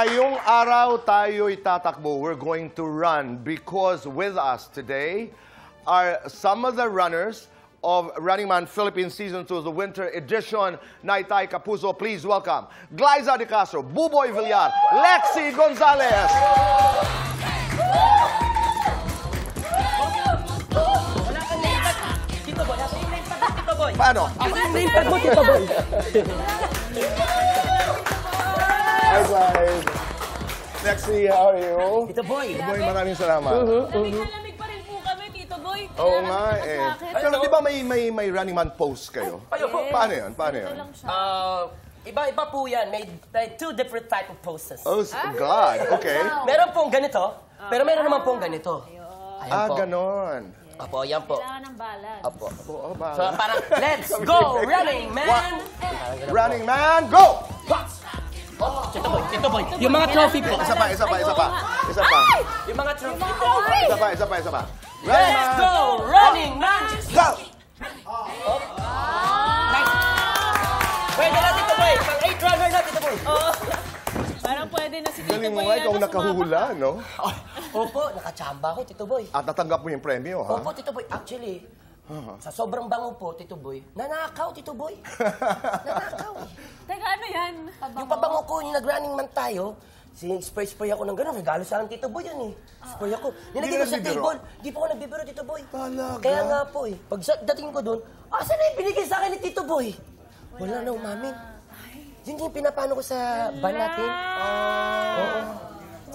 Ngayong araw tayo'y tatakbo. We're going to run because with us today are some of the runners of Running Man Philippines Season 2, the Winter Edition. Naitay Kapuso, please welcome Glyza De Castro, Buboy Villar, Lexi Gonzalez. Paano? Hi guys. Lexi, how are you? Tito Boy. Tito Boy, maraming salamat. Lamig pa rin po kami, Tito Boy. Oo nga eh. Pero di ba may Running Man post kayo? Paano yun? Paano yun? Iba-iba po yan. May two different type of poses. Oh, God. Okay. Meron pong ganito, pero meron naman pong ganito. Ayan po. Ganon. Apo, yan po. Kailangan ng balance. Apo. Oo, So parang, let's go, running man! Running Man, go! Tito Boy. Yung mga trophy po. Isa pa. Yung mga trophy po. Isa pa. Let's go, running man! Go! Pwede na, Tito Boy. Pang 8 runner na, Tito Boy. Parang pwede na si Tito Galing mo Boy. nga, ikaw nakahuhula, no? Opo, nakachamba ko, Tito Boy. At natanggap mo yung premyo, ha? Opo, Tito Boy. Actually, sa sobrang bango po, Tito Boy, nanakaw, Tito Boy. Nanakaw. Teka, ano yan? Yung pabango ko, yung nag-running man tayo, spray ako ng gano'n. Regalo sa akin, Tito Boy, yan eh. Spray ako. Nilagay ko sa table. Di po ako nagbibiro, Tito Boy. Talaga? Kaya nga po eh. Pag dating ko doon, asan na yung binigay sa akin ni Tito Boy? Wala na umamin. Yun yung pinapano ko sa ban natin. Oo.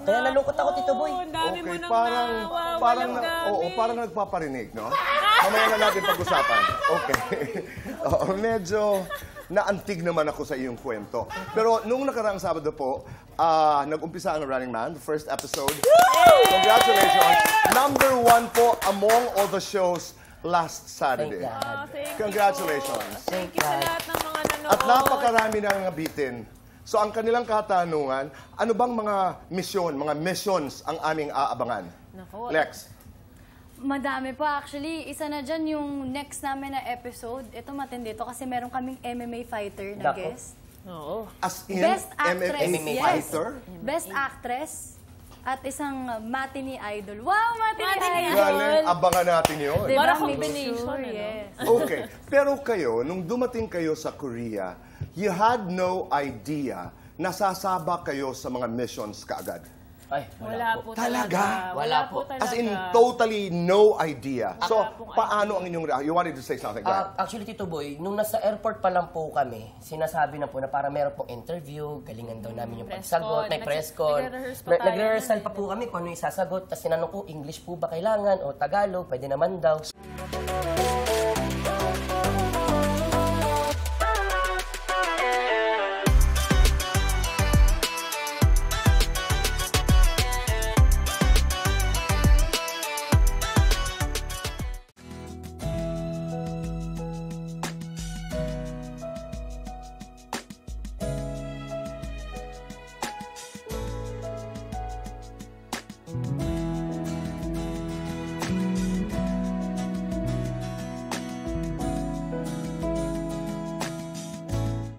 Kaya nalungkot ako, Tito Boy. Ang dami mo Okay, nang parang nagpaparinig, no? Mamaya na natin pag-usapan. Okay. Medyo naantig naman ako sa iyong kwento. Pero nung nakaraang Sabado po, nag-umpisa ang Running Man, the first episode. Congratulations! #1 po among all the shows last Saturday. Congratulations. Thank you sa lahat ng mga nanonood. At napakarami nang nabitin. So ang kanilang katanungan, ano bang mga missions ang aming aabangan? Nako. Lex. Madami pa. Actually, isa na dyan yung next namin na episode. Ito matindi ito kasi meron kaming MMA fighter na Dako. guest. Oo. As in, Best actress. MMA Yes. fighter? Best actress at isang matinee idol. Wow, matinee Matinee idol! Galing, abangan natin yun. Diba? What a Make combination, sure, ano? yes. Okay. Pero kayo, nung dumating kayo sa Korea, you had no idea na sasaba kayo sa mga missions kaagad. Ay, Wala po Talaga? Wala po. talaga. As in, totally no idea. So, Wala pong paano ang inyong reaction? You wanted to say something, go ahead. Actually, Tito Boy, nung nasa airport pa lang po kami, sinasabi na po na para meron pong interview, galingan daw namin yung Press pagsagot, con. may press con. Nagre-rehearse pa tayo Nagre-rehearsal nun, pa po kami kung ano yung isasagot. Tapos tinanong ko, English po ba kailangan o Tagalog? Pwede naman daw.